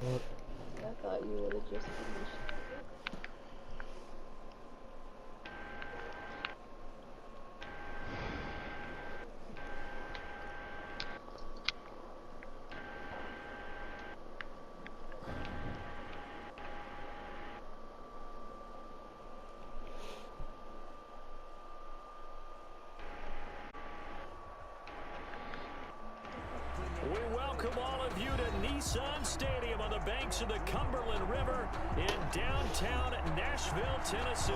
I thought you would have just finished. We welcome all of you to Nissan Stadium on the banks of the Cumberland River in downtown Nashville, Tennessee.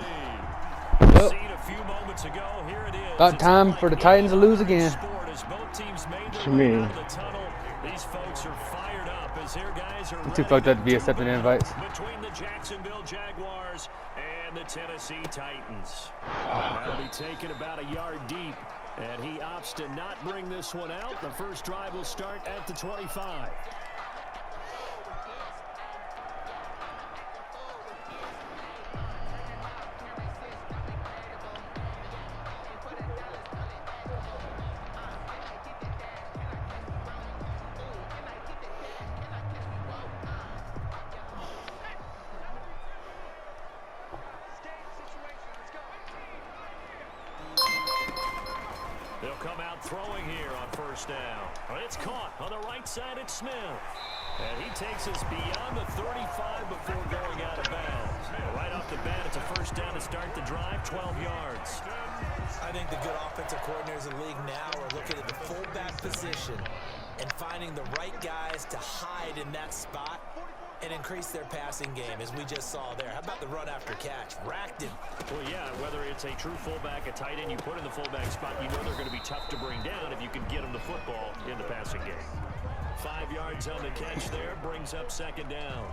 Yep. Seen a few moments ago, here it is. About time for the Titans to lose again. Sport as both teams made their To way me. out of the tunnel. These folks are fired up as their guys are I'm ready too fucked up to be do accepting battle invites. between the Jacksonville Jaguars and the Tennessee Titans. That'll be taken about a yard deep. And he opts to not bring this one out. The first drive will start at the 25. They'll come out throwing here on first down. It's caught on the right side. It's Smith. And he takes us beyond the 35 before going out of bounds. Right off the bat, it's a first down to start the drive, 12 yards. I think the good offensive coordinators in the league now are looking at the fullback position and finding the right guys to hide in that spot and increase their passing game, as we just saw there. How about the run after catch? Racked him. Well, yeah, whether it's a true fullback, a tight end, you put in the fullback spot, you know they're going to be tough to bring down if you can get them the football in the passing game. 5 yards on the catch there, brings up second down.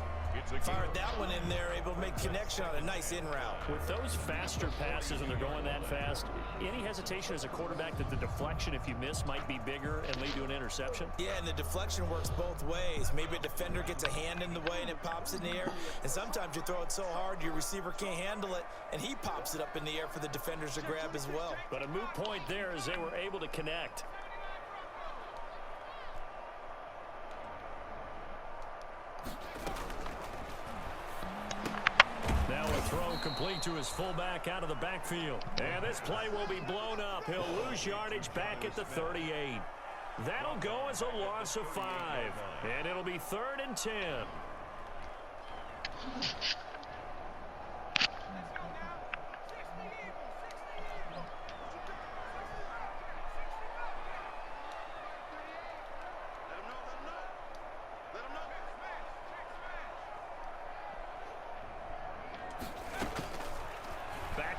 Fired that one in there, able to make connection on a nice in route. With those faster passes and they're going that fast, any hesitation as a quarterback that the deflection, if you miss, might be bigger and lead to an interception? Yeah, and the deflection works both ways. Maybe a defender gets a hand in the way and it pops in the air. And sometimes you throw it so hard your receiver can't handle it, and he pops it up in the air for the defenders to grab as well. But a moot point there as they were able to connect. Now a throw complete to his fullback out of the backfield. And this play will be blown up. He'll lose yardage back at the 38. That'll go as a loss of 5. And it'll be 3rd and 10.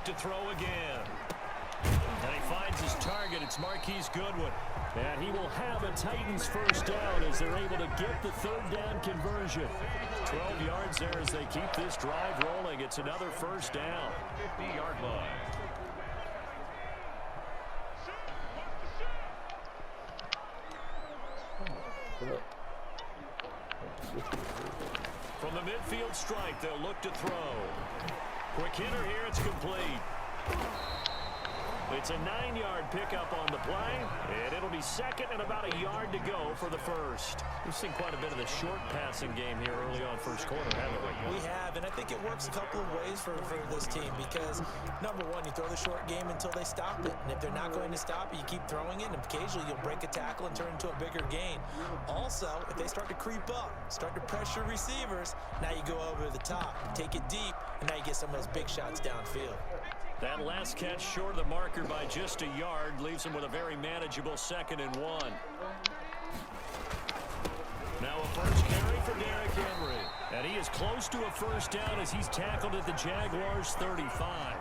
To throw again. And he finds his target. It's Marquise Goodwin. And he will have a Titans first down as they're able to get the 3rd down conversion. 12 yards there as they keep this drive rolling. It's another first down. 50-yard line. From the midfield strike, they'll look to throw. Quick hitter here, it's complete. It's a 9-yard pickup on the play, and it'll be second and about a yard to go for the first. We've seen quite a bit of the short passing game here early on first quarter, haven't we? We have, and I think it works a couple of ways for this team because, number one, you throw the short game until they stop it. And if they're not going to stop it, you keep throwing it, and occasionally you'll break a tackle and turn it into a bigger gain. Also, if they start to creep up, start to pressure receivers, now you go over the top, take it deep, and now you get some of those big shots downfield. That last catch short of the marker by just a yard leaves him with a very manageable 2nd and 1. Now a first carry for Derrick Henry. And he is close to a first down as he's tackled at the Jaguars 35.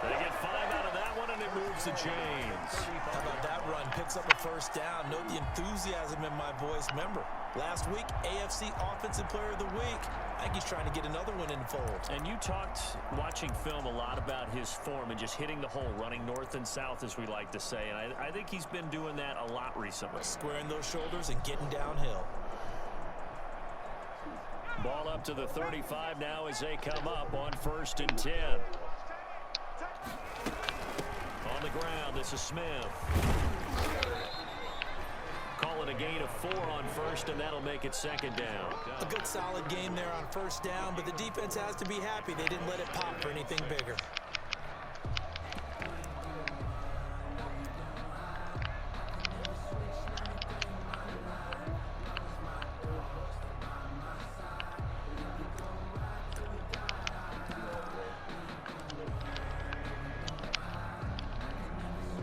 They get 5 out of that one, and it moves the chains. How about that run? Picks up a first down. Note the enthusiasm in my voice. Remember, last week, AFC Offensive Player of the Week. I think he's trying to get another one in the fold. And you talked, watching film, a lot about his form and just hitting the hole, running north and south, as we like to say. And I think he's been doing that a lot recently. Squaring those shoulders and getting downhill. Ball up to the 35 now as they come up on 1st and 10. On the ground, this is Smith. Call it a a gain of 4 on first, and that'll make it second down. A good solid game there on first down, but the defense has to be happy they didn't let it pop for anything bigger.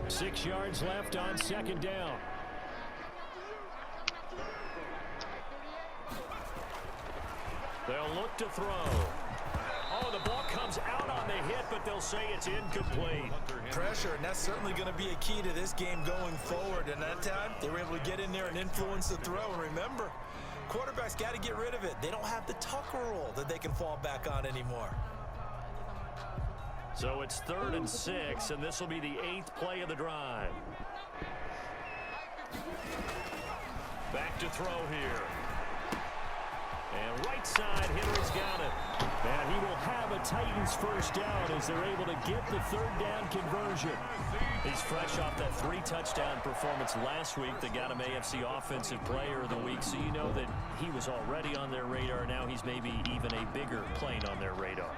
Six yards left on second down. They'll look to throw. Oh, the ball comes out on the hit, but they'll say it's incomplete. Pressure, and that's certainly going to be a key to this game going forward. And that time, they were able to get in there and influence the throw. And remember, quarterbacks got to get rid of it. They don't have the tuck rule that they can fall back on anymore. So it's 3rd and 6, and this will be the 8th play of the drive. Back to throw here. And right side, Henry's got it. And he will have a Titans first down as they're able to get the 3rd down conversion. He's fresh off that 3-touchdown performance last week that got him AFC Offensive Player of the Week, so you know that he was already on their radar. Now he's maybe even a bigger plane on their radar.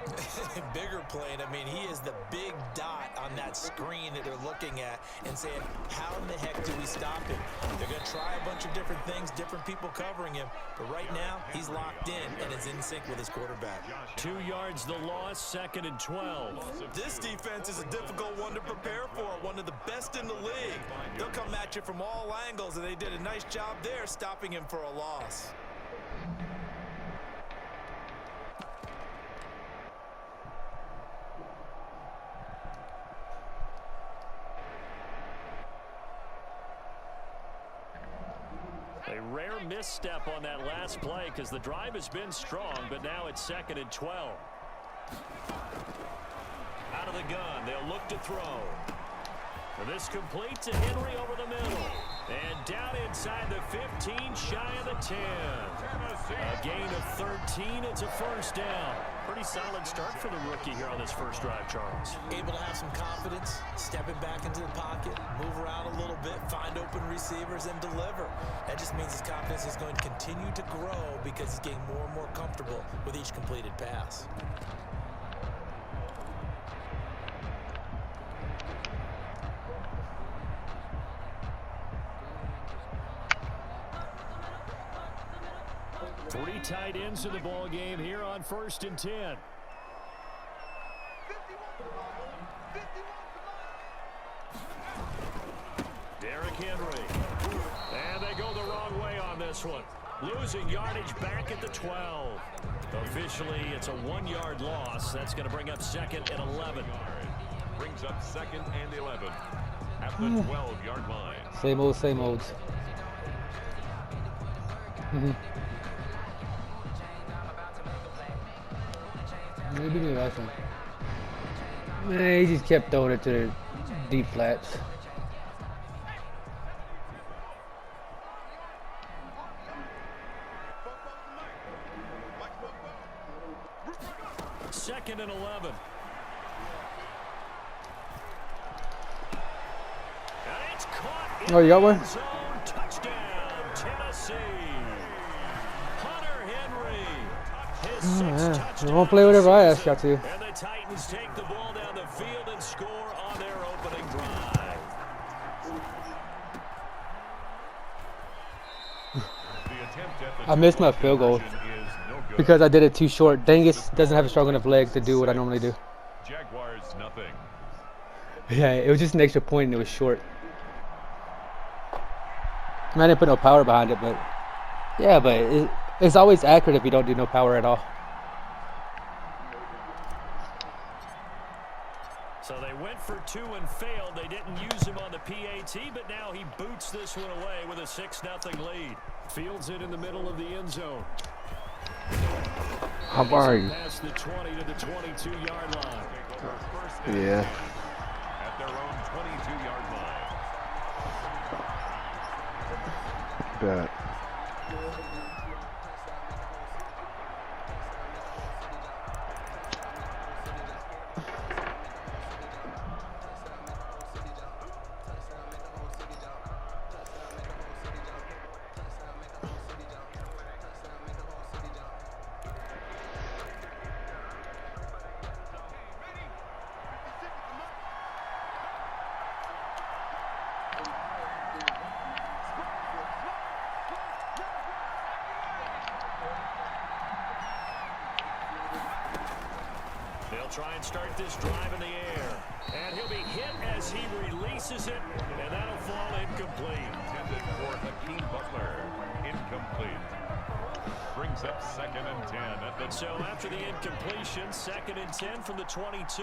Bigger plane. I mean, he is the big dot on that screen that they're looking at and saying, how in the heck do we stop him? They're going to try a bunch of different things, different people covering him, but right now he's locked in and is in sync with his quarterback. 2 yards the loss, 2nd and 12. This defense is a difficult one to prepare for, one of the best in the league. They'll come at you from all angles, and they did a nice job there stopping him for a loss. A rare misstep on that last play because the drive has been strong, but now it's 2nd and 12. Out of the gun, they'll look to throw. And this complete to Henry over the middle. And down inside the 15, shy of the 10. A gain of 13, it's a first down. Pretty solid start for the rookie here on this first drive, Charles. Able to have some confidence, stepping back into the pocket, move around a little bit, find open receivers, and deliver. That just means his confidence is going to continue to grow because he's getting more and more comfortable with each completed pass. Three tight ends in the ball game here on 1st and 10. Derrick Henry. And they go the wrong way on this one. Losing yardage back at the 12. Officially, it's a 1-yard loss. That's going to bring up 2nd and 11. Brings up 2nd and 11 at the 12-yard line. Same old, same olds. Maybe the last one. Man, he just kept throwing it to the deep flats. Second and 11. And it's caught in Oh, you got one? the zone. Touchdown, Tennessee. Hunter Henry. His 6th touchdown. You won't play whatever I ask you to. And the Titans take the ball down the field and score on their opening drive. I missed my field goal because I did it too short. Dangus doesn't have a strong enough leg to do what I normally do. Jaguars nothing. Yeah, it was just an extra point and it was short. I mean, I didn't put no power behind it, but yeah, but it's always accurate if you don't do no power at all. So they went for 2 and failed. They didn't use him on the PAT, but now he boots this one away with a 6-0 lead. Fields it in the middle of the end zone. How are you? Past the 20 to the 22-yard line. Yeah. At their own 22-yard line. Bet. try and start this drive in the air. And he'll be hit as he releases it, and that'll fall incomplete. Intended for Hakeem Butler. Incomplete. Brings up 2nd and 10. So after the incompletion, 2nd and 10 from the 22.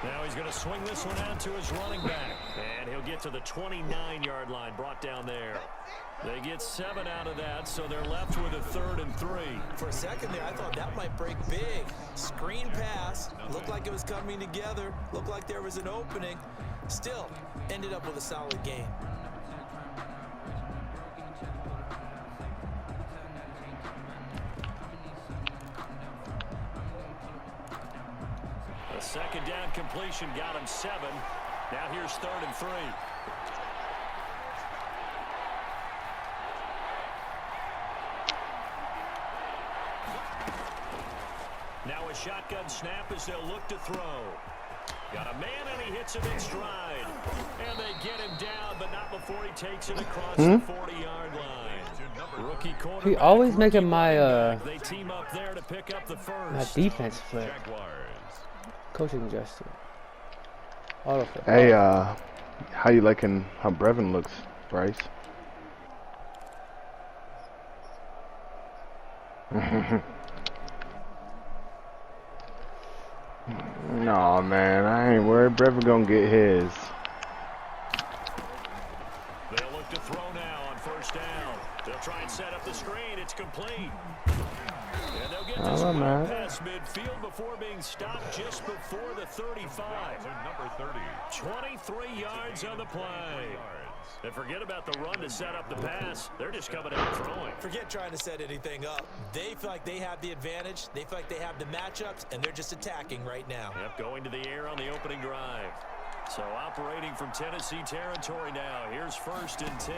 Now he's going to swing this one out to his running back. And he'll get to the 29-yard line, brought down there. They get 7 out of that, so they're left with a 3rd and 3. For a second there, I thought that might break big. Screen pass. Looked like it was coming together. Looked like there was an opening. Still, ended up with a solid game. A 2nd down completion got him 7. Now here's 3rd and 3. Now a shotgun snap as they'll look to throw. Got a man and he hits him in stride. And they get him down, but not before he takes it across the 40-yard line. Rookie quarterback. He always making my They team up there to pick up the first. my defense flip. Jaguars. Coaching adjusted. Auto flip. Hey, how you liking how Brevin looks, Bryce? No, man, I ain't worried. Brevin gonna get his. They'll look to throw now on 1st down. They'll try and set up the screen. It's complete. And they'll get this one past midfield before being stopped just before the 35. To number 30. 23 yards on the play. And forget about the run to set up the pass. They're just coming out throwing. Forget trying to set anything up. They feel like they have the advantage. They feel like they have the matchups, and they're just attacking right now. Yep, going to the air on the opening drive. So operating from Tennessee territory now. Here's 1st and 10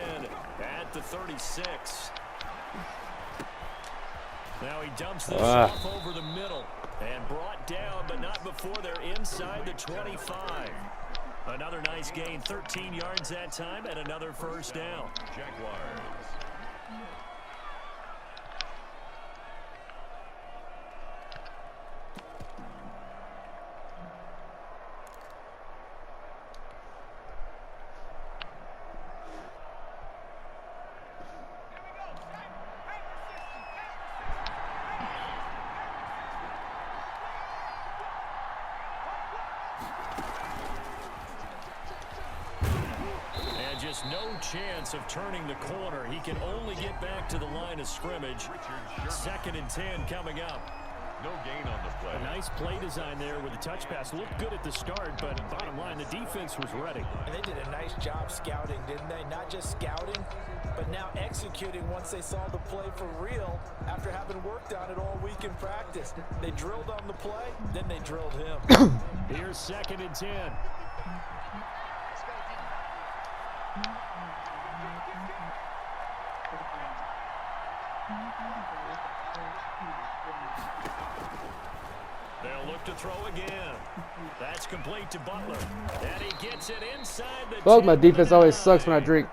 at the 36. Now he dumps this off over the middle and brought down, but not before they're inside the 25. Another nice gain, 13 yards that time, and another 1st down. Jaguars. Just no chance of turning the corner. He can only get back to the line of scrimmage. 2nd and 10 coming up. No gain on the play. A nice play design there with the touch pass. Looked good at the start, but bottom line, the defense was ready. And they did a nice job scouting, didn't they? Not just scouting, but now executing once they saw the play for real after having worked on it all week in practice. They drilled on the play, then they drilled him. Here's 2nd and 10. They'll look to throw again. That's complete to Butler. And he gets it inside the 10. My defense always sucks when I drink.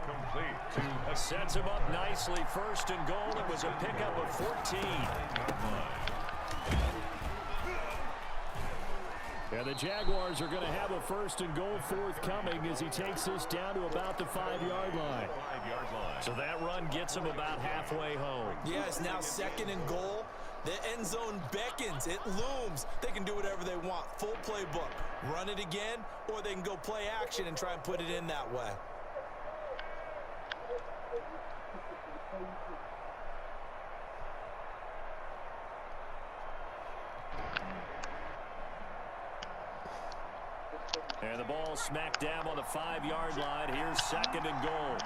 Sets him up nicely. 1st and goal. It was a pickup of 14. And the Jaguars are going to have a 1st and goal forthcoming as he takes this down to about the 5-yard line. So that run gets him about halfway home. Yeah, it's now 2nd and goal. The end zone beckons. It looms. They can do whatever they want. Full playbook. Run it again, or they can go play action and try and put it in that way. And the ball smack dab on the 5-yard line. Here's 2nd and goal.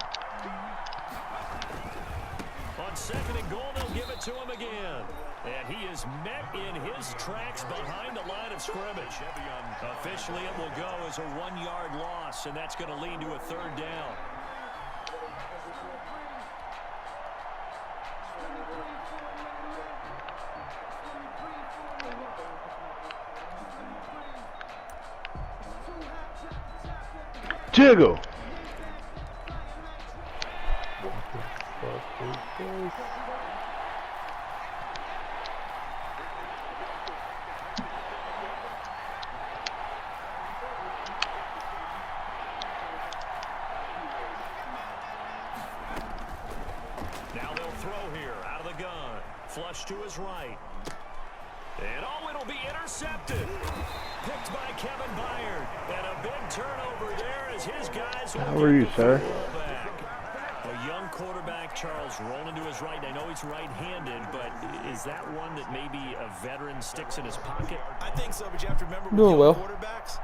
On 2nd and goal, they'll give it to him again. And he is met in his tracks behind the line of scrimmage. Officially, it will go as a 1-yard loss, and that's going to lead to a 3rd down. Jiggle. Now they'll throw here out of the gun. Flush to his right. And oh, it'll be intercepted. Picked by Kevin Byard. And a big turnover there as his guys will How are you, sir? back. A young quarterback, Charles, rolling to his right. I know he's right-handed, but is that one that maybe a veteran sticks in his pocket? I think so, but you have to remember with Doing young well. quarterbacks,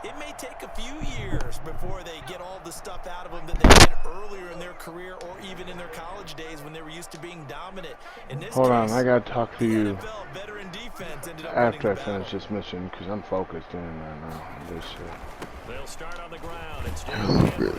it may take a few years before they get all the stuff out of them that they did earlier in their career or even in their college days when they were used to being dominant. In this Hold on, case, I gotta talk to the you NFL veteran defense ended up after I winning the finish battle. this mission because I'm focused in right now on this shit. They'll start on the ground. It's Henry.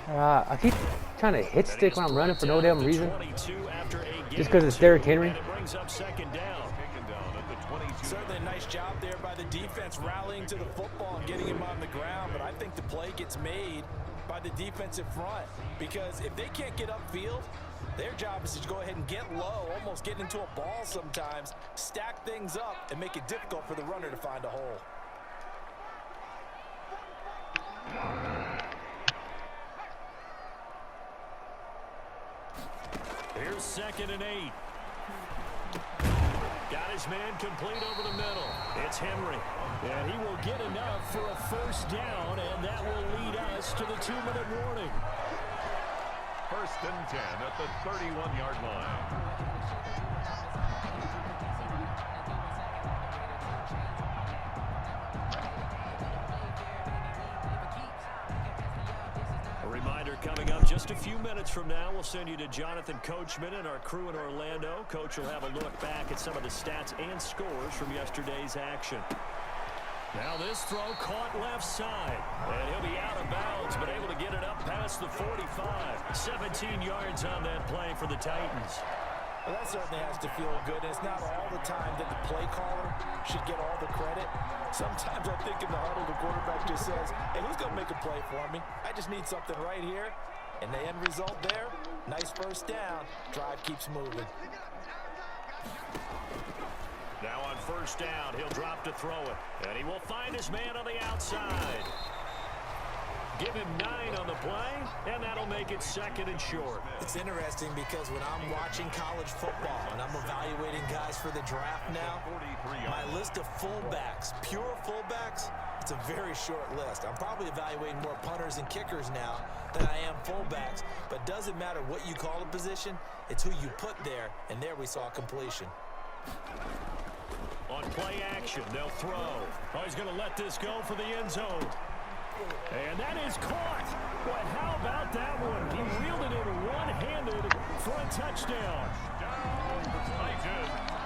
I keep trying to hit stick when I'm running for no damn reason. 22 after 8 games. Just because it's Derrick Henry. And it brings up second down. Taken down at the 22. Certainly a nice job there by the defense rallying to the football and getting him on the ground, but I think the play gets made by the defensive front because if they can't get upfield, their job is to go ahead and get low, almost get into a ball sometimes, stack things up, and make it difficult for the runner to find a hole. Here's 2nd and 8. Got his man complete over the middle. It's Henry. And he will get enough for a first down, and that will lead us to the 2-minute warning. 1st and 10 at the 31-yard line. Reminder coming up just a few minutes from now, we'll send you to Jonathan Coachman and our crew in Orlando. Coach will have a look back at some of the stats and scores from yesterday's action. Now this throw caught left side, and he'll be out of bounds, but able to get it up past the 45. 17 yards on that play for the Titans. Well, that certainly has to feel good. It's not all the time that the play caller should get all the credit. Sometimes I think in the huddle, the quarterback just says, hey, who's going to make a play for me? I just need something right here. And the end result there, nice first down. Drive keeps moving. Now on first down, he'll drop to throw it. And he will find his man on the outside. Give him 9 on the play, and that'll make it 2nd and short. It's interesting because when I'm watching college football and I'm evaluating guys for the draft now, my list of fullbacks, pure fullbacks, it's a very short list. I'm probably evaluating more punters and kickers now than I am fullbacks, but it doesn't matter what you call a position, it's who you put there, and there we saw completion. On play action, they'll throw. Oh, he's going to let this go for the end zone. And that is caught. But how about that one? He reeled it in one-handed for a touchdown.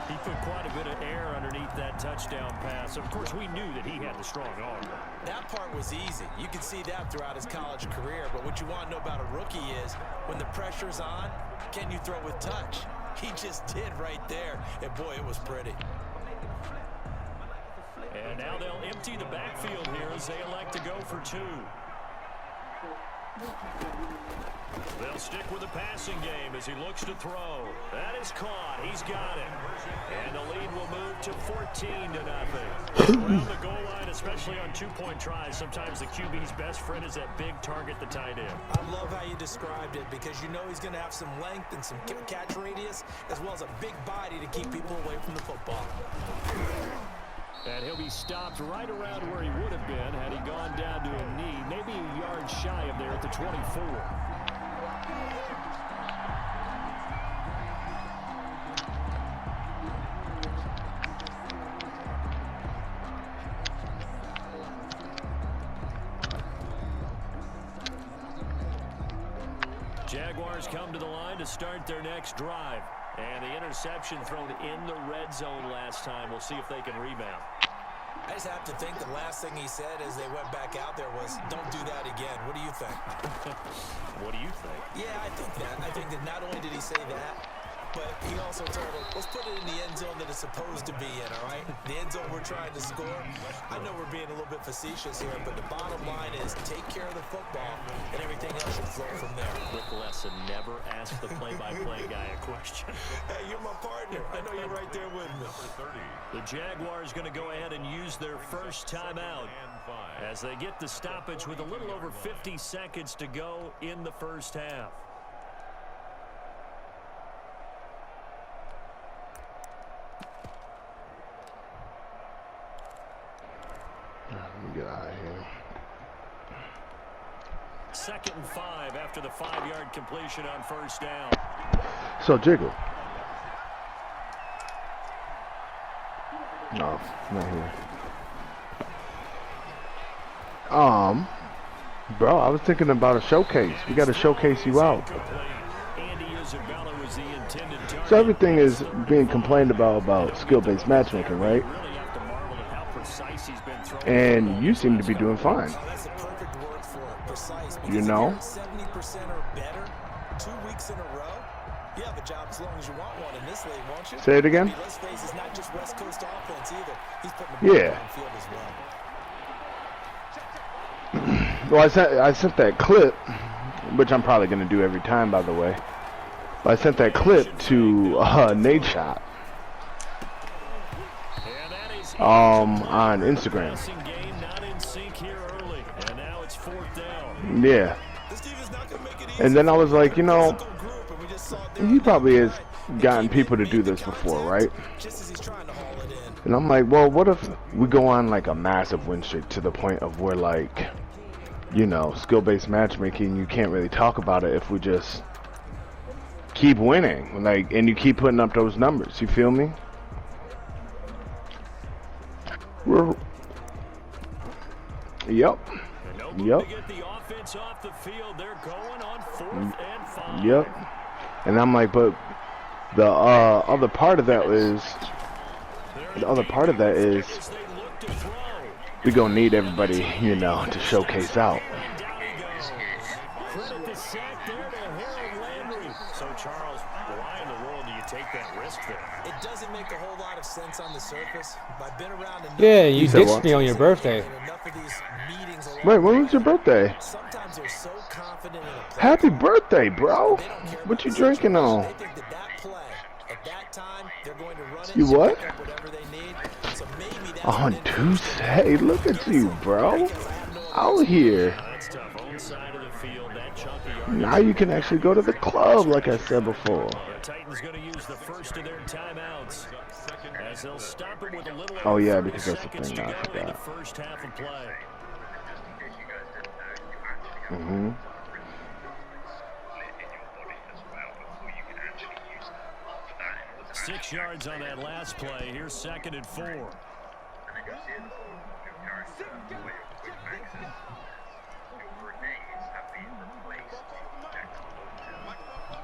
He put quite a bit of air underneath that touchdown pass. Of course, we knew that he had the strong arm. That part was easy. You can see that throughout his college career. But what you want to know about a rookie is when the pressure's on, can you throw with touch? He just did right there. And, boy, it was pretty. And now they'll empty the backfield here as they elect to go for 2. They'll stick with the passing game as he looks to throw. That is caught. He's got it. And the lead will move to 14-0. Around the goal line, especially on 2-point tries, sometimes the QB's best friend is that big target, the tight end. I love how you described it because you know he's going to have some length and some catch radius as well as a big body to keep people away from the football. And he'll be stopped right around where he would have been had he gone down to a knee, maybe a yard shy of there at the 24. Jaguars come to the line to start their next drive. And the interception thrown in the red zone last time. We'll see if they can rebound. I just have to think the last thing he said as they went back out there was, don't do that again. What do you think? What do you think? Yeah, I think that. I think that not only did he say that, but he also told him, let's put it in the end zone that it's supposed to be in, all right? The end zone we're trying to score. I know we're being a little bit facetious here, but the bottom line is take care of the football, and everything else should flow from there. Quick lesson, never ask the play-by-play guy a question. Hey, you're my partner. I know you're right there with me. The Jaguars going to go ahead and use their first timeout as they get the stoppage with a little over 50 seconds to go in the first half. 2nd and 5 after the 5-yard completion on first down. So Jiggle. No, not here. Bro, I was thinking about a showcase. We got to showcase you out. So everything is being complained about skill-based matchmaking, right? And you seem to be doing fine. That's the perfect word for it, precise. You know? 70% or better 2 weeks in a row. You have a job as long as you want one in this league, won't you? Say it again? Let's face it's not just West Coast offense either. He's putting the ball on the field as well. Well, I sent that clip, which I'm probably going to do every time, by the way. But I sent that clip to Nate Shot on Instagram. Yeah. And then I was like, you know, he probably has gotten people to do this before, right? And I'm like, well, what if we go on like a massive win streak to the point of where, like, you know, skill-based matchmaking, you can't really talk about it if we just keep winning, like, and you keep putting up those numbers. You feel me? Yep. Yep. Yep. And I'm like, but the other part of that is we gonna need everybody, you know, to showcase out. So Charles, why in the world do you take that risk there? It doesn't make a whole lot of sense on the surface. I've been around enough. Yeah, you ditched me on your birthday. Wait, when was your birthday? Sometimes they're so confident in a play. Happy birthday, bro! What you drinking on? They think that play at that time they're going to run it. You what? Pick up whatever they need. So maybe that's On Tuesday? Look at you, bro! Out here. Now you can actually go to the club, like I said before. The Titans going to use the first of their timeouts as they'll stop it with a little Oh yeah, over because 30 that's the seconds thing. to I go in the forgot. first half of play. Mm-hmm. 6 yards on that last play. Here's 2nd and 4.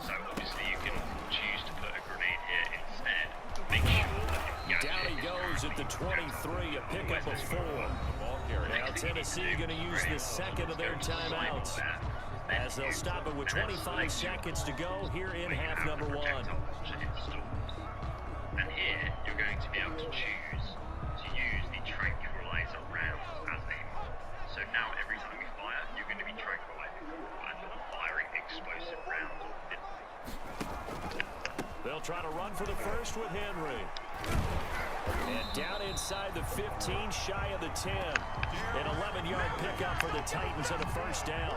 So obviously you can choose to put a grenade here instead. Make sure that it Down he goes at the 23, a pickup of 4. Now Tennessee going to use the second of their timeouts as they'll stop it with 25 seconds to go here in half number 1. And here you're going to be able to choose to use the tranquilizer rounds as a mod. So now every time you fire, you're going to be tranquilizing and not firing explosive rounds. They'll try to run for the first with Henry. And down inside the 15, shy of the 10. An 11-yard pickup for the Titans on the first down.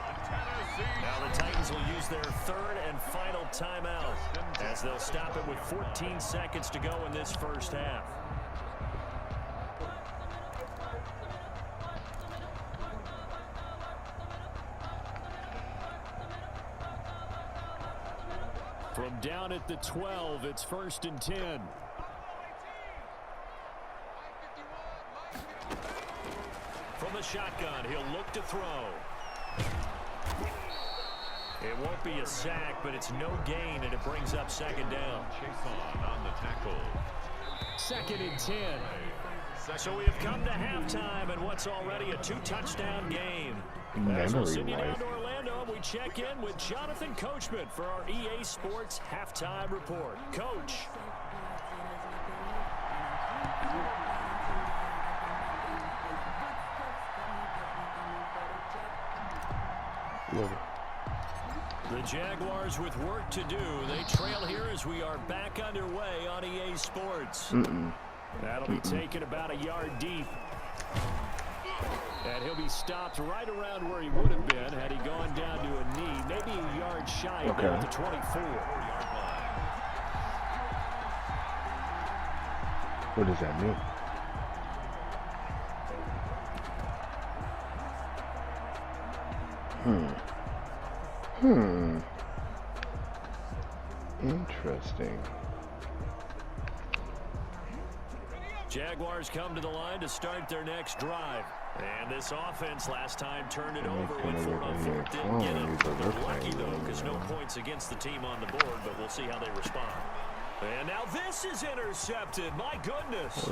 Now the Titans will use their third and final timeout as they'll stop it with 14 seconds to go in this first half. From down at the 12, it's 1st and 10. From the shotgun, he'll look to throw. It won't be a sack, but it's no gain, and it brings up 2nd down. On the tackle. 2nd and 10. So we have come to halftime, and what's already a 2-touchdown game. As we'll send you down to Orlando, and we check in with Jonathan Coachman for our EA Sports Halftime Report. Coach. The Jaguars with work to do. They trail here as we are back underway on EA Sports. That'll be taken about a yard deep. And he'll be stopped right around where he would have been had he gone down to a knee. Maybe a yard shy of there at the 24. What does that mean? Interesting. Jaguars come to the line to start their next drive. And this offense last time turned it over with 4 on 4. Didn't get it. They're lucky, though, because no points against the team on the board, but we'll see how they respond. And now this is intercepted. My goodness.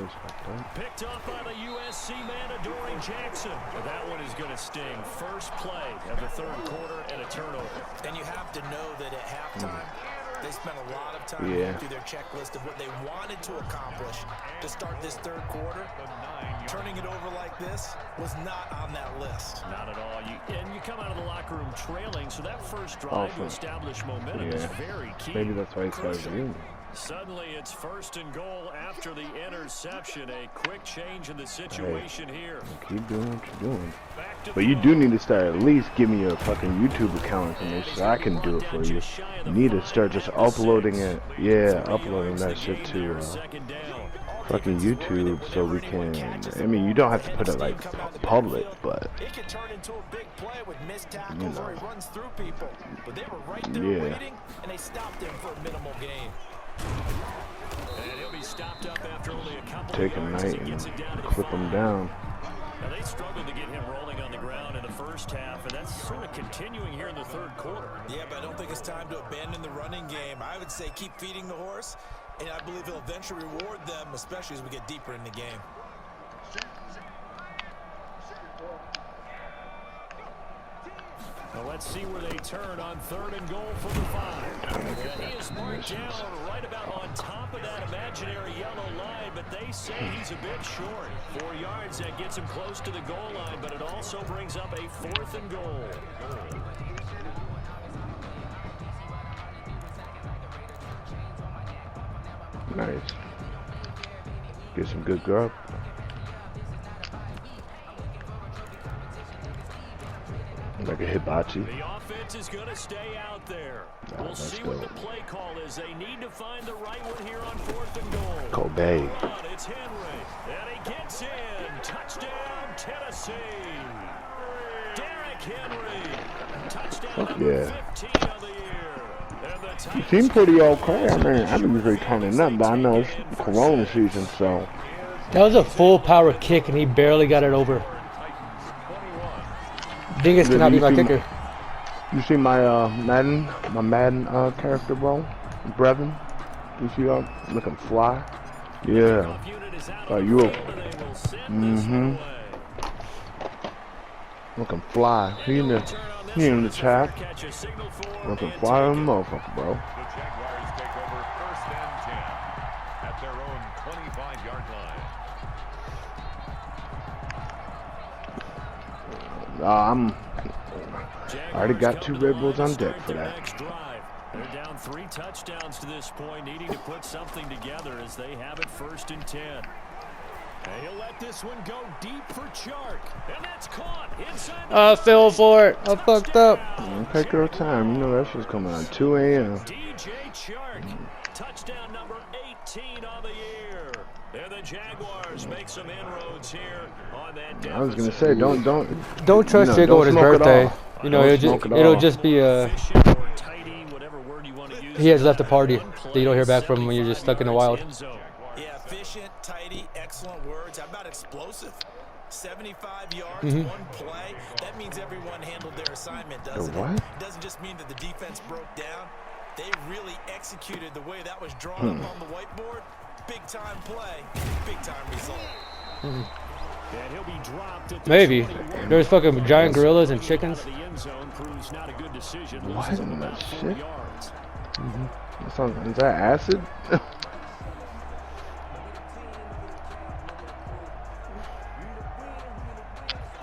Picked up by the USC man, Adoree Jackson. That one is going to sting. First play of the third quarter and a turnover. And you have to know that at halftime, they spent a lot of time going through their checklist of what they wanted to accomplish to start this third quarter. Turning it over like this was not on that list. Not at all. And you come out of the locker room trailing, so that first drive to establish momentum is very key. Maybe that's why he started doing. Suddenly it's 1st and goal after the interception. A quick change in the situation here. Keep doing what you're doing. But you do need to start at least give me a fucking YouTube account information so I can do it for you. You need to start just uploading it. Yeah, uploading that shit to fucking YouTube so we can. I mean, you don't have to put it like public, but it can turn into a big play with missed tackles or he runs through people. But they were right there waiting, and they stopped him for a minimal gain. And he'll be stopped up after only a couple take a night and clip him down. Now they struggled to get him rolling on the ground in the first half, and that's sort of continuing here in the third quarter. Yeah, but I don't think it's time to abandon the running game. I would say keep feeding the horse, and I believe he'll eventually reward them, especially as we get deeper in the game. Well, let's see where they turn on 3rd and goal for the 5. He is marked down right about on top of that imaginary yellow line, but they say he's a bit short. 4 yards, that gets him close to the goal line, but it also brings up a 4th and goal. Nice. Get some good grub. Like a hibachi. The offense is going to stay out there. We'll see what the play call is. They need to find the right one here on 4th and goal. Kobe. It's Henry, and he gets in. Touchdown, Tennessee. Derrick Henry. Touchdown number 15 of the year. You seem pretty okay. I mean, I'm usually turning up, but I know it's Corona season, so. That was a full power kick, and he barely got it over. Dingus cannot be my kicker. You see my Madden character, bro? Brevin? You see that? Looking fly? Yeah. You were. Looking fly. He in the chat. Looking fly on the motherfucker, bro. The Jaguars take over 1st and 10 at their own 25-yard line. I already got 2 Red Bulls on deck for that. They're down 3 touchdowns to this point, needing to put something together as they have it 1st and 10. And he'll let this one go deep for Chark, and that's caught inside. I fell for it. I fucked up. Take your time. You know that shit's coming on 2 a.m. DJ Chark, touchdown number 18 on the year. And the Jaguars make some inroads here on that deficit. I was gonna say, don't trust Jago with his birthday. You know, it'll just be he has left the party that you don't hear back from him when you're just stuck in the wild. Yeah, efficient, tidy, excellent words. How about explosive? 75 yards, 1 play. That means everyone handled their assignment, doesn't it? It doesn't just mean that the defense broke down. They really executed the way that was drawn up on the whiteboard. Big time play, big time result. And he'll be dropped at the Maybe. There's fucking giant gorillas and chickens. What in the shit? Is that acid?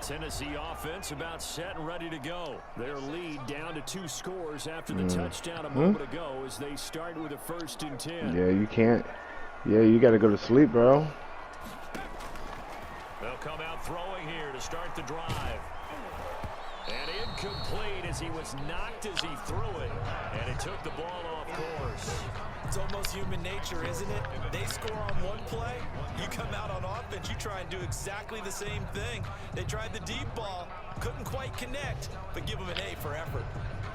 Tennessee offense about set and ready to go. Their lead down to 2 scores after the touchdown a moment ago as they start with a 1st and 10. Yeah, you can't. Yeah, you got to go to sleep, bro. They'll come out throwing here to start the drive. And incomplete as he was knocked as he threw it. And it took the ball off course. It's almost human nature, isn't it? They score on 1 play. You come out on offense, you try and do exactly the same thing. They tried the deep ball, couldn't quite connect, but give them an A for effort.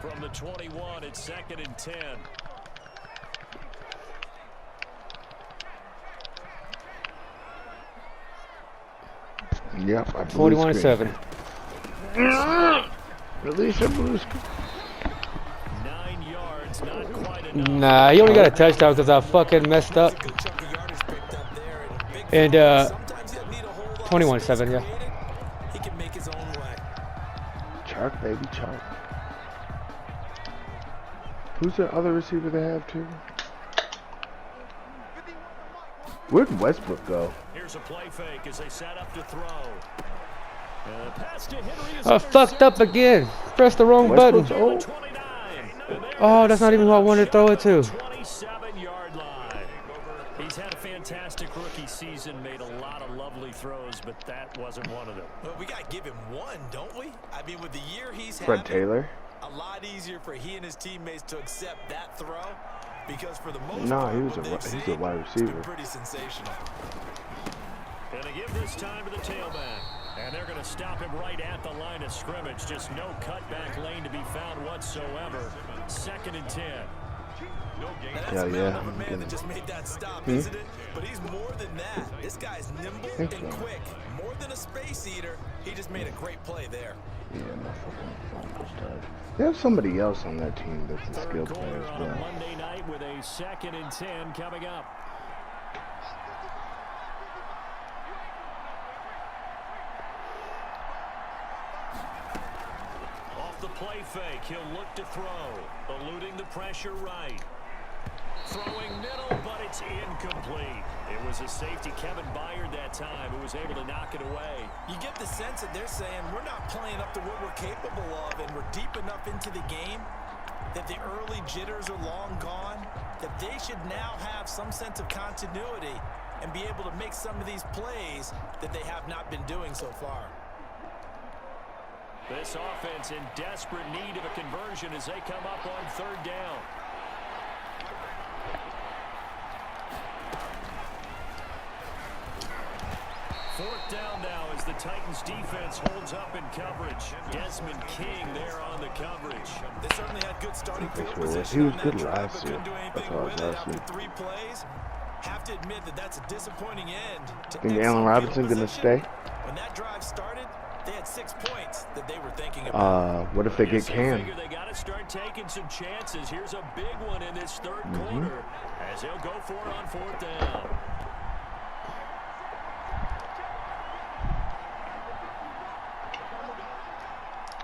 from the 21. It's 2nd and 10. Yep, I 41-7. Release your blue screen. 9 yards, not quite enough. Nah, he only got a touchdown because I fucking messed up. Good chunk of yardage picked up there. And big And sometimes you need a hold on 21-7, yeah. He can make his own way. Chuck, baby, Chuck. Who's the other receiver they have too? Where'd Westbrook go? Here's a play fake as they set up to throw. Pass to Henry is I fucked up again. Pressed the wrong button. Westbrook's old. 29. Oh, that's not even who I wanted to throw it to. 27-yard line. He's had a fantastic rookie season, made a lot of lovely throws, but that wasn't one of them. Well, we got to give him one, don't we? I mean, with the year he's Fred having, Taylor? a lot easier for he and his teammates to accept that throw because for the most No, part, he was what they've he's a seen, wide it's been receiver. pretty sensational. Gonna give this time to the tailback. And they're going to stop him right at the line of scrimmage. Just no cutback lane to be found whatsoever. 2nd and 10. Now that's Hell a yeah, man of a I'm man gonna- that just made that stop, isn't it? But he's more than that. This guy's nimble and Think so. quick. More than a space eater. He just made a great play there. Yeah, my fucking phone started. They have somebody else on that team that's a skill Third player quarter as on a well. Monday night with a 2nd and 10 coming up. Off the play fake, he'll look to throw. Eluding the pressure right. Throwing middle, but it's incomplete. It was a safety, Kevin Byard, that time, who was able to knock it away. You get the sense that they're saying we're not playing up to what we're capable of, and we're deep enough into the game that the early jitters are long gone, that they should now have some sense of continuity and be able to make some of these plays that they have not been doing so far. This offense in desperate need of a conversion as they come up on 3rd down. Fourth down now as the Titans defense holds up in coverage. Desmond King there on the coverage. They certainly had good starting field That's what it was. position He was on that good drive, last but year. couldn't do That's anything all I with was it last after year. 3 plays. Have to admit that that's a disappointing end to Think excellent Allen field Robinson gonna position. stay? When that drive started, they had 6 points that they were thinking about. What if they get Yes, they Cam? figure they got to start taking some chances. Here's a big one in this 3rd quarter as they'll go for it on 4th down.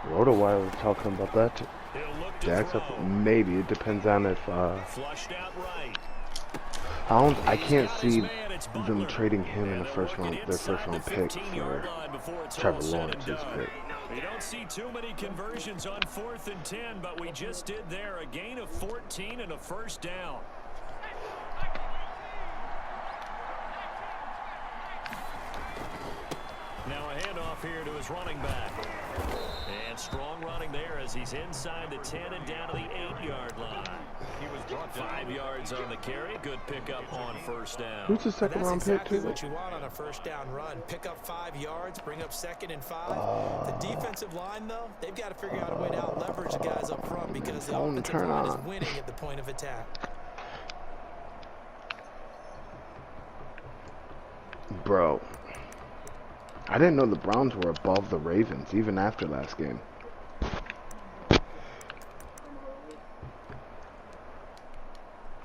RotoWire was talking about that too. He'll look to Jags throw. up, maybe. It depends on if Flushed out right. I can't Got his see man, it's them Butler. trading him in And the they're first round, working their first inside round the pick 15-yard for line before it's all Trevor said and Lawrence's done. pick. We don't see too many conversions on 4th and 10, but we just did there. A gain of 14 and a 1st down. Now a handoff here to his running back. And strong running there as he's inside the 10 and down to the 8-yard line. He was brought down. 5 yards on the carry. Good pickup on 1st down. Who's the second That's round pick exactly too? what you want on a 1st down run. Pick up 5 yards, bring up 2nd and 5. The defensive line, though, they've got to figure out a way to out-leverage the guys up front because the Phone offensive turn line is on. winning at the point of attack. Bro, I didn't know the Browns were above the Ravens even after last game.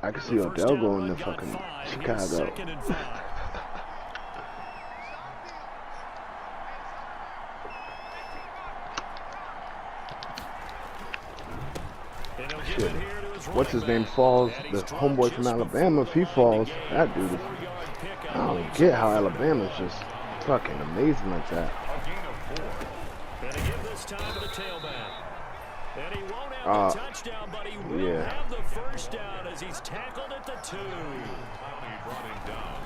I could see The first Odell down going run to got fucking 5. Here's Chicago. 2nd and 5. And he'll give Shit. it here to his What's his running name back. falls? And The he's dropped homeboy from just Alabama. If he before the line falls, to gain. that dude is. 4-yard pickup I don't leads get him how to Alabama's just fucking amazing like that. A gain of 4. And to give this time to the tailback. And he won't have the touchdown, but he will yeah. have the 1st down as he's tackled at the 2. Finally brought him down.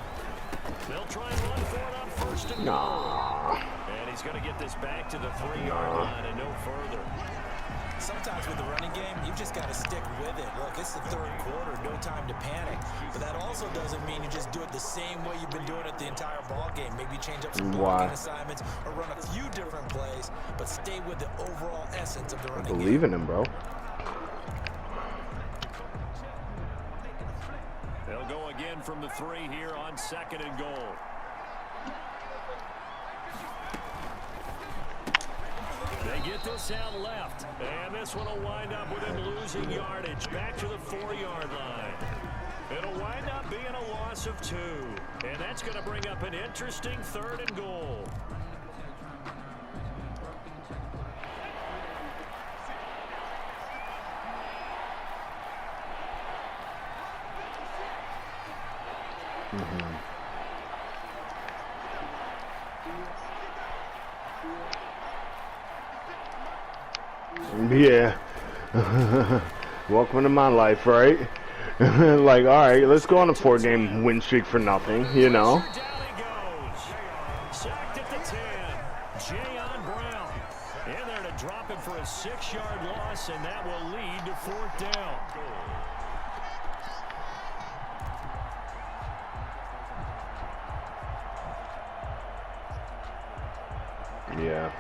They'll try and run for it on 1st and goal. And he's going to get this back to the 3-yard line and no further. Sometimes with the running game, you've just got to stick with it. Look, it's the 3rd quarter, no time to panic. But that also doesn't mean you just do it the same way you've been doing it the entire ball game. Maybe change up some blocking assignments or run a few different plays, but stay with the overall essence of the running game. Believe in him, bro. They'll go again from the 3 here on 2nd and goal. They get this out left, and this one will wind up with him losing yardage back to the 4-yard line. It'll wind up being a loss of 2, and that's going to bring up an interesting 3rd and goal. Yeah. Welcome to my life, right? Like, all right, let's go on a 4-game win streak for nothing, you know? Down he goes. Sacked at the 10. Jayon Brown in there to drop him for a 6-yard loss, and that will lead to 4th down. Yeah.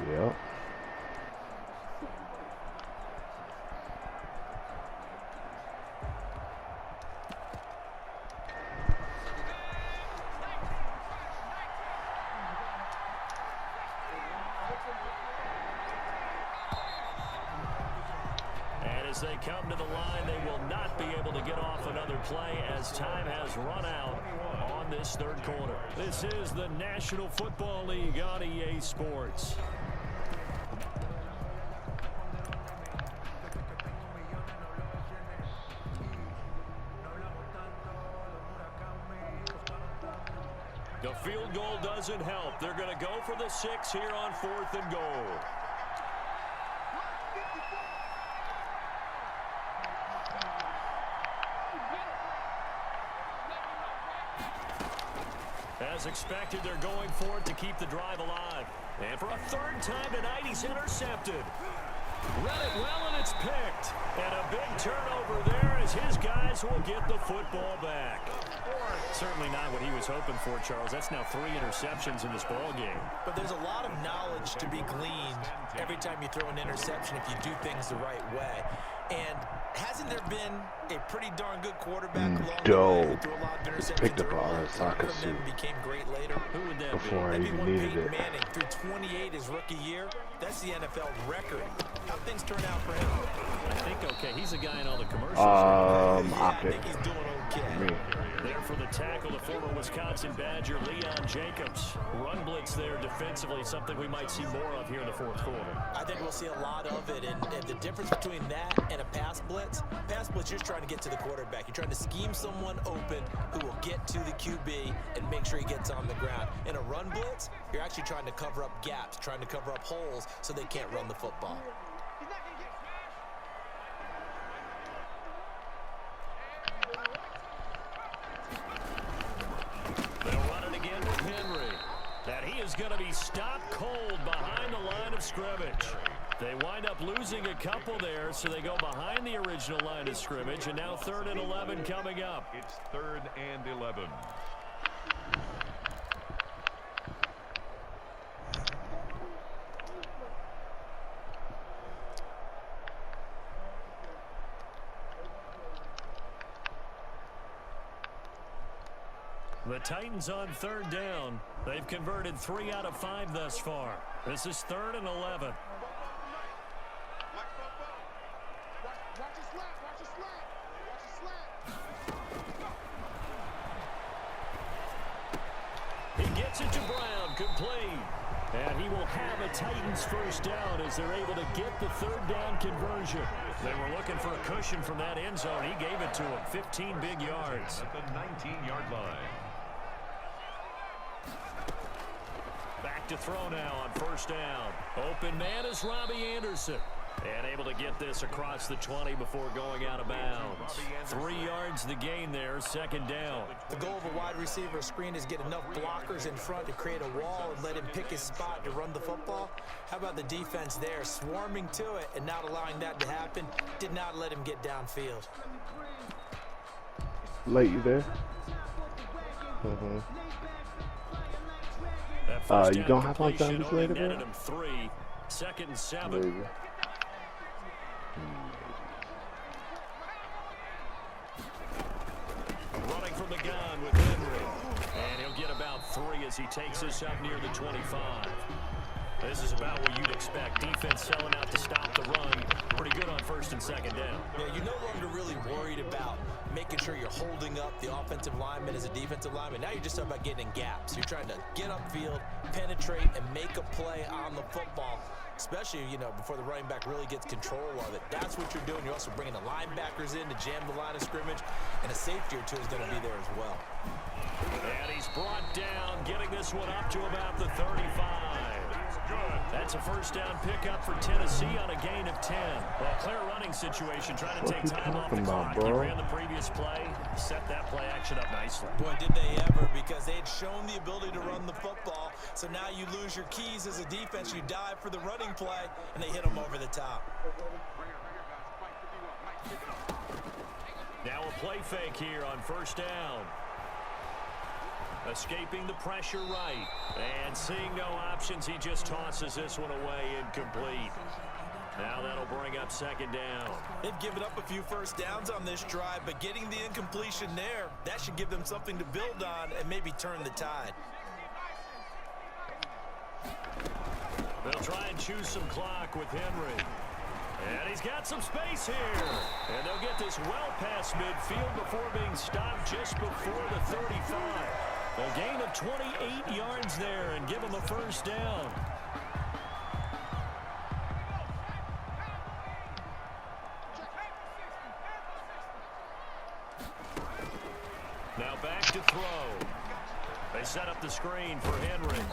Yep. And as they come to the line, they will not be able to get off another play as time has run out on this 3rd quarter. This is the National Football League on EA Sports. The field goal doesn't help. They're going to go for the 6 here on 4th and goal. As expected, they're going for it to keep the drive alive. And for a 3rd time tonight, he's intercepted. Read it well, and it's picked. And a big turnover there as his guys will get the football back. Certainly not what he was hoping for, Charles. That's now 3 interceptions in this ball game. But there's a lot of knowledge to be gleaned every time you throw an interception if you do things the right way. And hasn't there been a pretty darn good quarterback along the way who threw a lot of interceptions Picked up all early, that soccer from them became great later? Who would that before I That'd be even one needed Peyton it. Manning through 28 his rookie year. That's the NFL record. How things turn out for him? I think, okay, he's a guy in all the commercials. I Optic. think he's doing okay. Me. There for the tackle, the former Wisconsin Badger, Leon Jacobs. Run blitz there defensively, something we might see more of here in the 4th quarter. I think we'll see a lot of it, and the difference between that and a pass blitz, you're just trying to get to the quarterback. You're trying to scheme someone open who will get to the QB and make sure he gets on the ground. In a run blitz, you're actually trying to cover up gaps, trying to cover up holes so they can't run the football. They'll run it again with Henry. And he is going to be stopped cold behind the line of scrimmage. They wind up losing a couple there, so they go behind the original line of scrimmage, and now 3rd and 11 coming up. It's 3rd and 11. The Titans on 3rd down. They've converted 3 out of 5 thus far. This is 3rd and 11. He gets it to Brown, complete. And he will have a Titans 1st down as they're able to get the 3rd down conversion. They were looking for a cushion from that end zone. He gave it to him. 15 big yards. At the 19-yard line. Back to throw now on 1st down. Open man is Robbie Anderson. And able to get this across the 20 before going out of bounds. 3 yards the gain there, 2nd down. The goal of a wide receiver screen is get enough blockers in front to create a wall and let him pick his spot to run the football. How about the defense there, swarming to it and not allowing that to happen? Did not let him get downfield. Late, you there? That You don't have like that later, bro? 3, 2nd and 7. Maybe. Running from the gun with Henry. And he'll get about 3 as he takes this up near the 25. This is about what you'd expect. Defense selling out to stop the run. Pretty good on 1st and 2nd down. Yeah, you're no longer really worried about making sure you're holding up the offensive lineman as a defensive lineman. Now you're just talking about getting in gaps. You're trying to get upfield, penetrate, and make a play on the football, especially, you know, before the running back really gets control of it. That's what you're doing. You're also bringing the linebackers in to jam the line of scrimmage, and a safety or two is going to be there as well. And he's brought down, getting this one up to about the 35. That's a 1st down pickup for Tennessee on a gain of 10. Well, clear running situation, trying to take time off the clock. He ran the previous play, set that play action up nicely. Boy, did they ever, because they had shown the ability to run the football. So now you lose your keys as a defense. You dive for the running play, and they hit them over the top. Now a play fake here on 1st down. Escaping the pressure right. And seeing no options, he just tosses this one away, incomplete. Now that'll bring up 2nd down. They've given up a few 1st downs on this drive, but getting the incompletion there, that should give them something to build on and maybe turn the tide. They'll try and choose some clock with Henry. And he's got some space here. And they'll get this well past midfield before being stopped just before the 35. A gain of 28 yards there and give him a 1st down. Now back to throw. They set up the screen for Henry.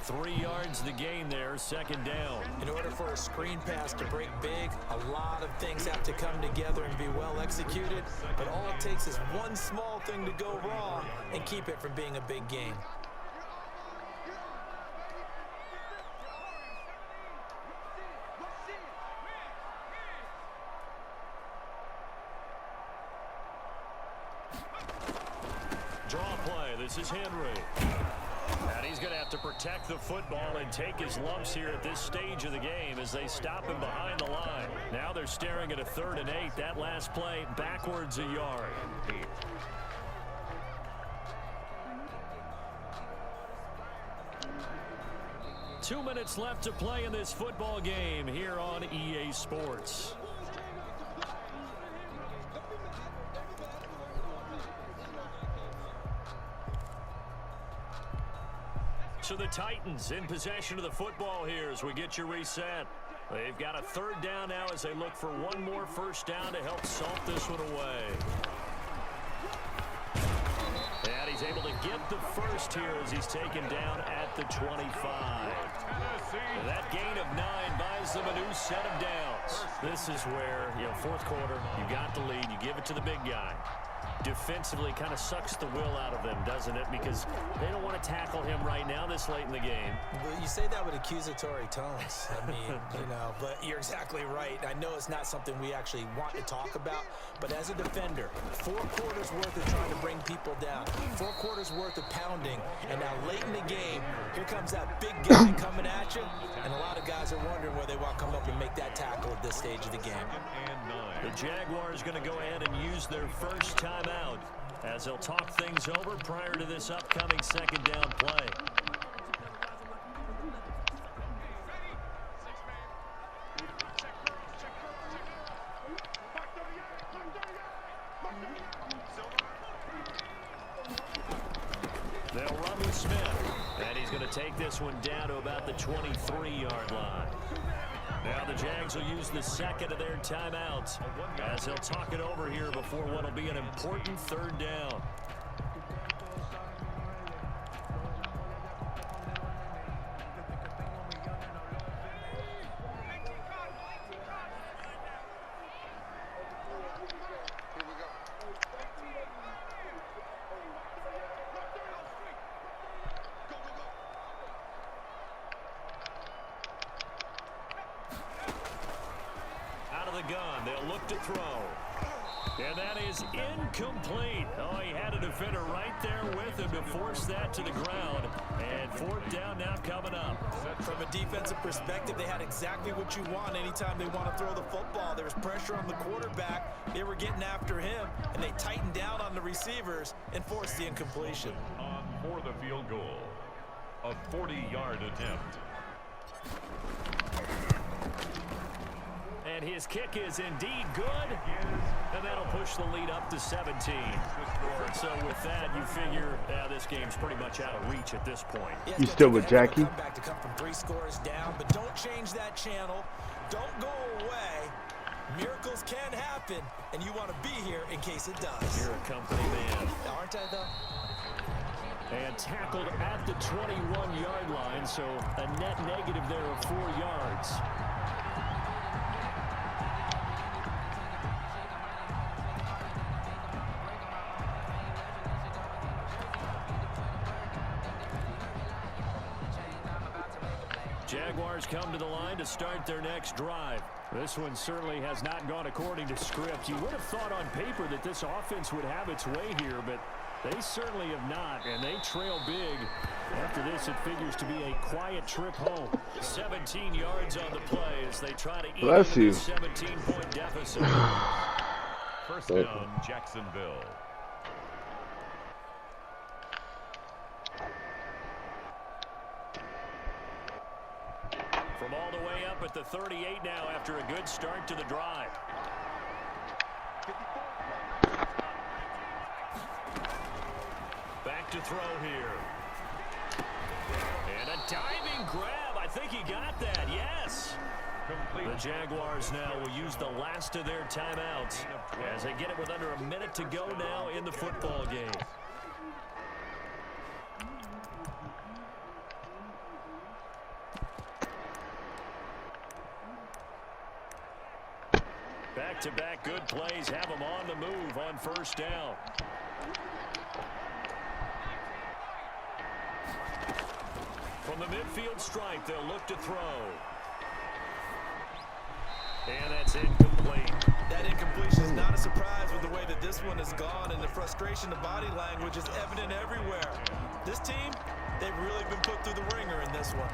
3 yards the gain there, 2nd down. In order for a screen pass to break big, a lot of things have to come together and be well executed, but all it takes is one small thing to go wrong and keep it from being a big gain. Draw play, this is Henry. And he's going to have to protect the football and take his lumps here at this stage of the game as they stop him behind the line. Now they're staring at a 3rd and 8. That last play backwards a yard. Two minutes left to play in this football game here on EA Sports. So the Titans in possession of the football here as we get your reset. They've got a 3rd down now as they look for one more 1st down to help salt this one away. And he's able to get the 1st here as he's taken down at the 25. That gain of 9 buys them a new set of downs. This is where, you know, 4th quarter, you got the lead, you give it to the big guy. Defensively kind of sucks the will out of them, doesn't it? Because they don't want to tackle him right now this late in the game. Well, you say that with accusatory tones. I mean, you know, but you're exactly right. I know it's not something we actually want to talk about, but as a defender, 4 quarters worth of trying to bring people down, 4 quarters worth of pounding, and now late in the game, here comes that big guy coming at you, and a lot of guys are wondering where they want to come up and make that tackle at this stage of the game. The Jaguars going to go ahead and use their 1st timeout as they'll talk things over prior to this upcoming 2nd down play. They'll run with Smith, and he's going to take this one down to about the 23-yard line. Now the Jags will use the 2nd of their timeouts as they'll talk it over here before what will be an important 3rd down. Gun. They'll look to throw. And that is incomplete. Oh, he had a defender right there with him to force that to the ground. And fourth down now coming up. From a defensive perspective, they had exactly what you want anytime they want to throw the football. There was pressure on the quarterback. They were getting after him, and they tightened down on the receivers and forced the incompletion. On for the field goal. A 40-yard attempt. And his kick is indeed good. And that'll push the lead up to 17. So with that, you figure this game's pretty much out of reach at this point. You still with Jackie? Back to come from 3 scores down, but don't change that channel. Don't go away. Miracles can happen, and you want to be here in case it does. You're a company man. Aren't I, though? And tackled at the 21-yard line, so a net negative there of 4 yards. Jaguars come to the line to start their next drive. This one certainly has not gone according to script. You would have thought on paper that this offense would have its way here, but they certainly have not, and they trail big. After this, it figures to be a quiet trip home. 17 yards on the play as they try to eat into a 17-point deficit. First down, Jacksonville. From all the way up at the 38 now after a good start to the drive. Back to throw here. And a diving grab. I think he got that. Yes. The Jaguars now will use the last of their timeouts as they get it with under a minute to go now in the football game. Back-to-back good plays have them on the move on first down. From the midfield stripe, they'll look to throw. And that's incomplete. That incompletion is not a surprise with the way that this one has gone, and the frustration, the body language is evident everywhere. This team, they've really been put through the ringer in this one.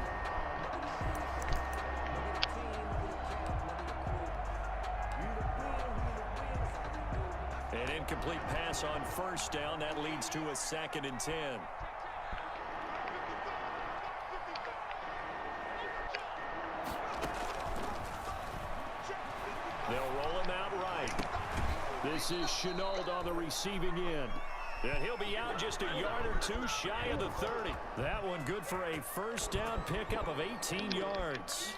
An incomplete pass on first down. That leads to a 2nd and 10. They'll roll him out right. This is Chenault on the receiving end. And he'll be out just a yard or two shy of the 30. That one good for a first down pickup of 18 yards.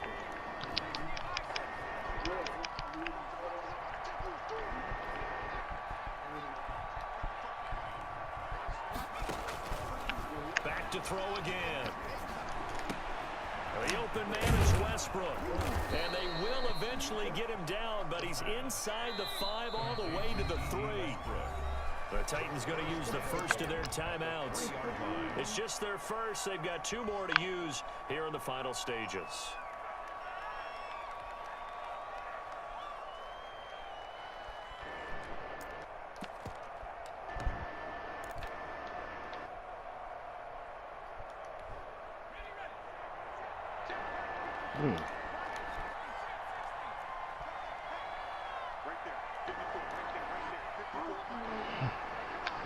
Back to throw again. The open man is Westbrook. And they will eventually get him down, but he's inside the 5 all the way to the 3. The Titans going to use the first of their timeouts. It's just their first. They've got 2 more to use here in the final stages.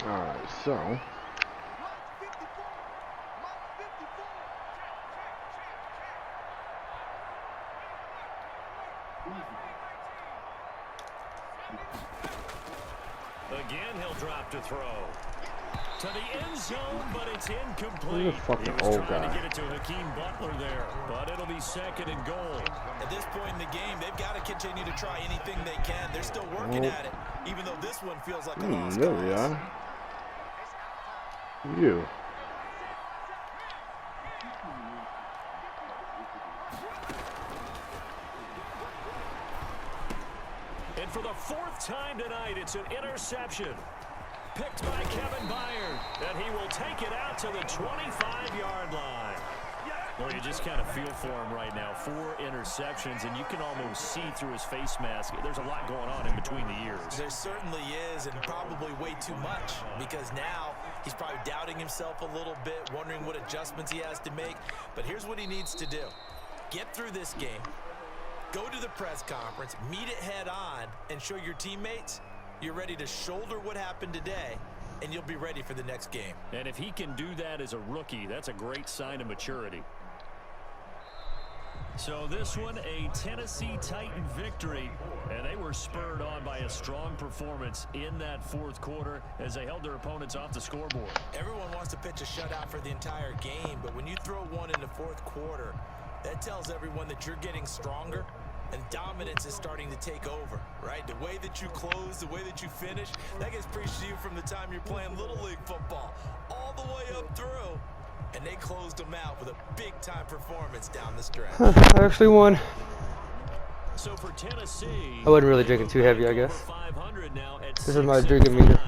All right, so again, he'll drop to throw. To the end zone, but it's incomplete. Who's the fucking he was old trying guy? to get it to Hakeem Butler there, but it'll be 2nd and goal. At this point in the game, they've got to continue to try anything they can. They're still working at it, even though this one feels like a lost there cause. we are. You. And for the 4th time tonight, it's an interception. Picked by Kevin Byard, and he will take it out to the 25-yard line. Well, you just kind of feel for him right now. 4 interceptions, and you can almost see through his face mask. There's a lot going on in between the ears. There certainly is, and probably way too much, because now he's probably doubting himself a little bit, wondering what adjustments he has to make. But here's what he needs to do. Get through this game, go to the press conference, meet it head on, and show your teammates you're ready to shoulder what happened today, and you'll be ready for the next game. And if he can do that as a rookie, that's a great sign of maturity. So this one, a Tennessee Titan victory, and they were spurred on by a strong performance in that fourth quarter as they held their opponents off the scoreboard. Everyone wants to pitch a shutout for the entire game, but when you throw one in the fourth quarter, that tells everyone that you're getting stronger and dominance is starting to take over, right? The way that you close, the way that you finish, that gets preached to you from the time you're playing Little League football all the way up through. And they closed them out with a big-time performance down the stretch. I actually won. So for Tennessee, I wasn't really drinking too heavy, I guess. 500 now at This is my drinking meter.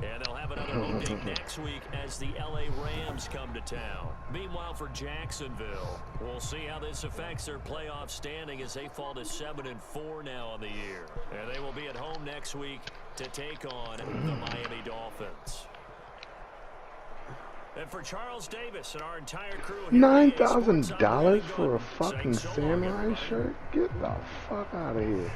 And they'll have another home game next week as the LA Rams come to town. Meanwhile, for Jacksonville, we'll see how this affects their playoff standing as they fall to 7-4 now on the year. And they will be at home next week to take on the Miami Dolphins. And for Charles Davis and our entire crew, $9,000 for a fucking samurai shirt? Get the fuck out of here.